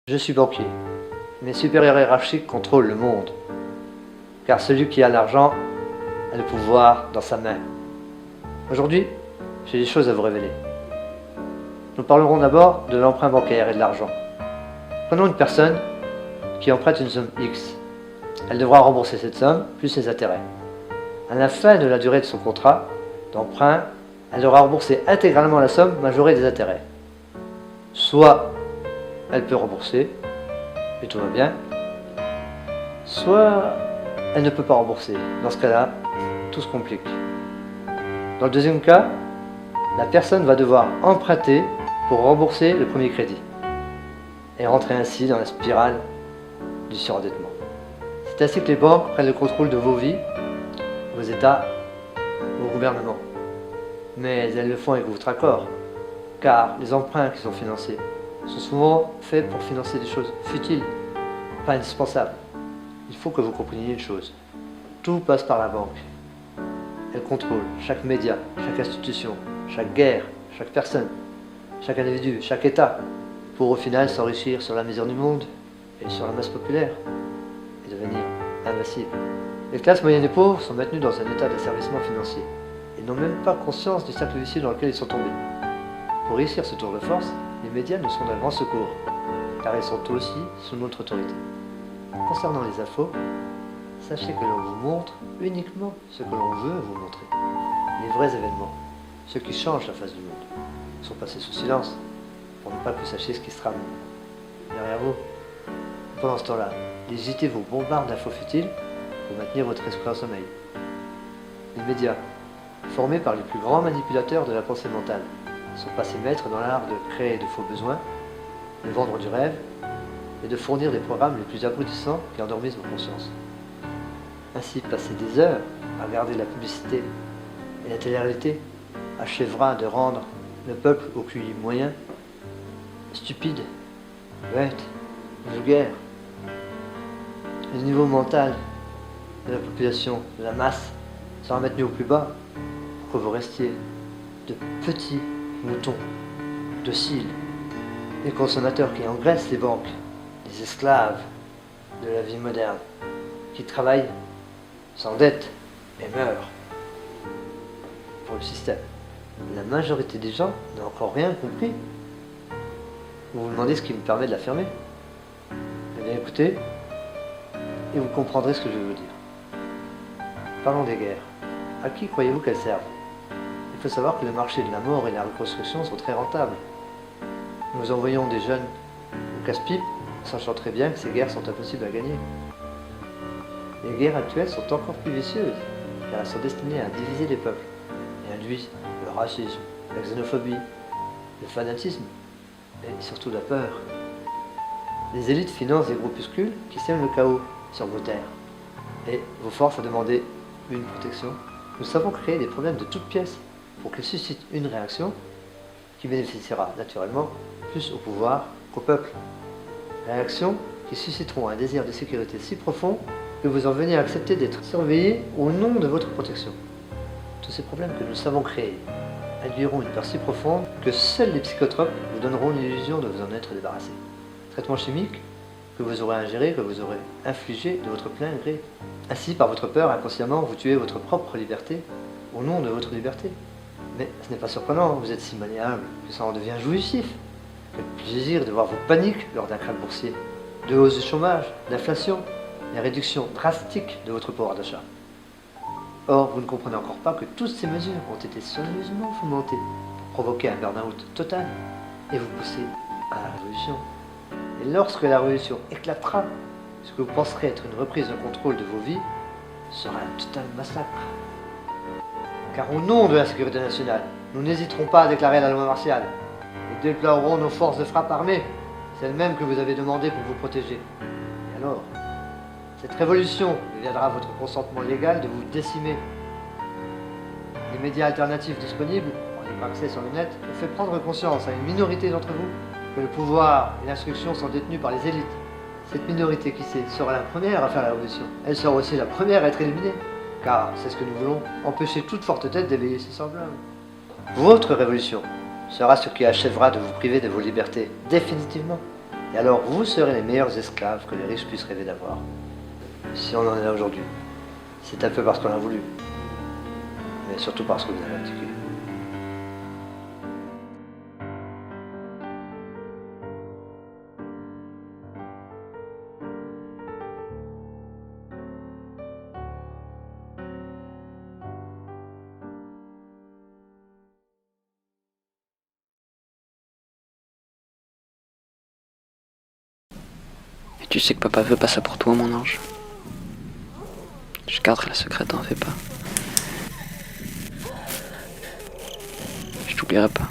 Je suis banquier. Mes supérieurs hiérarchiques contrôlent le monde. Car celui qui a l'argent a le pouvoir dans sa main. Aujourd'hui, j'ai des choses à vous révéler. Nous parlerons d'abord de l'emprunt bancaire et de l'argent. Prenons une personne qui emprunte une somme X. Elle devra rembourser cette somme plus ses intérêts. À la fin de la durée de son contrat d'emprunt, elle devra rembourser intégralement la somme majorée des intérêts. Soit elle peut rembourser, et tout va bien, soit elle ne peut pas rembourser. Dans ce cas-là, tout se complique. Dans le deuxième cas, la personne va devoir emprunter pour rembourser le premier crédit et rentrer ainsi dans la spirale du surendettement. C'est ainsi que les banques prennent le contrôle de vos vies, vos États, vos gouvernements. Mais elles le font avec votre accord, car les emprunts qui sont financés sont souvent faits pour financer des choses futiles, pas indispensables. Il faut que vous compreniez une chose. Tout passe par la banque. Elle contrôle chaque média, chaque institution, chaque guerre, chaque personne, chaque individu, chaque État, pour au final s'enrichir sur la misère du monde et sur la masse populaire et devenir invincible. Les classes moyennes et pauvres sont maintenues dans un état d'asservissement financier. Ils n'ont même pas conscience du cercle vicieux dans lequel ils sont tombés. Pour réussir ce tour de force, les médias nous sont d'un grand secours, car ils sont aussi sous notre autorité. Concernant les infos, sachez que l'on vous montre uniquement ce que l'on veut vous montrer. Les vrais événements, ceux qui changent la face du monde, sont passés sous silence, pour ne pas que vous sachiez ce qui se trame derrière vous. Pendant ce temps-là, les JT vous bombardent d'infos futiles pour maintenir votre esprit en sommeil. Les médias, formés par les plus grands manipulateurs de la pensée mentale, sont passés maîtres dans l'art de créer de faux besoins, de vendre du rêve et de fournir des programmes les plus abrutissants qui endormissent vos consciences. Ainsi, passer des heures à regarder la publicité et la télé-réalité achèvera de rendre le peuple au QI moyen stupide, bête, vulgaire. Le niveau mental de la population, de la masse, sera maintenu au plus bas pour que vous restiez de petits moutons, dociles, les consommateurs qui engraissent les banques, les esclaves de la vie moderne, qui travaillent, s'endettent et meurent pour le système. La majorité des gens n'a encore rien compris. Vous vous demandez ce qui me permet de l'affirmer? Eh bien écoutez, et vous comprendrez ce que je veux vous dire. Parlons des guerres. À qui croyez-vous qu'elles servent? Il faut savoir que le marché de la mort et de la reconstruction sont très rentables. Nous envoyons des jeunes au casse-pipe, sachant très bien que ces guerres sont impossibles à gagner. Les guerres actuelles sont encore plus vicieuses, car elles sont destinées à diviser les peuples et induisent le racisme, la xénophobie, le fanatisme et surtout la peur. Les élites financent des groupuscules qui sèment le chaos sur vos terres et vous forcent à demander une protection. Nous savons créer des problèmes de toutes pièces pour qu'ils suscitent une réaction qui bénéficiera naturellement plus au pouvoir qu'au peuple. Réactions qui susciteront un désir de sécurité si profond que vous en veniez à accepter d'être surveillé au nom de votre protection. Tous ces problèmes que nous savons créer induiront une peur si profonde que seuls les psychotropes vous donneront l'illusion de vous en être débarrassé. Traitements chimiques que vous aurez ingérés, que vous aurez infligés de votre plein gré. Ainsi, par votre peur, inconsciemment, vous tuez votre propre liberté au nom de votre liberté. Mais ce n'est pas surprenant, vous êtes si maniable que ça en devient jouissif. Quel plaisir de voir vos paniques lors d'un krach boursier, de hausse du chômage, d'inflation, et réduction drastique de votre pouvoir d'achat. Or, vous ne comprenez encore pas que toutes ces mesures ont été soigneusement fomentées pour provoquer un burn-out total et vous pousser à la révolution. Et lorsque la révolution éclatera, ce que vous penserez être une reprise de contrôle de vos vies sera un total massacre. Car au nom de la sécurité nationale, nous n'hésiterons pas à déclarer la loi martiale et déploierons nos forces de frappe armées, celles mêmes que vous avez demandées pour vous protéger. Et alors, cette révolution deviendra votre consentement légal de vous décimer. Les médias alternatifs disponibles, en libre accès sur le net, ont fait prendre conscience à une minorité d'entre vous que le pouvoir et l'instruction sont détenus par les élites. Cette minorité, qui sait, sera la première à faire la révolution. Elle sera aussi la première à être éliminée. Car c'est ce que nous voulons, empêcher toute forte tête d'éveiller ses semblables. Votre révolution sera ce qui achèvera de vous priver de vos libertés, définitivement. Et alors vous serez les meilleurs esclaves que les riches puissent rêver d'avoir. Si on en est là aujourd'hui, c'est un peu parce qu'on a voulu, mais surtout parce que vous avez abdiqué. Et tu sais que papa veut pas ça pour toi, mon ange. Je garderai le secret, t'en fais pas. Je t'oublierai pas.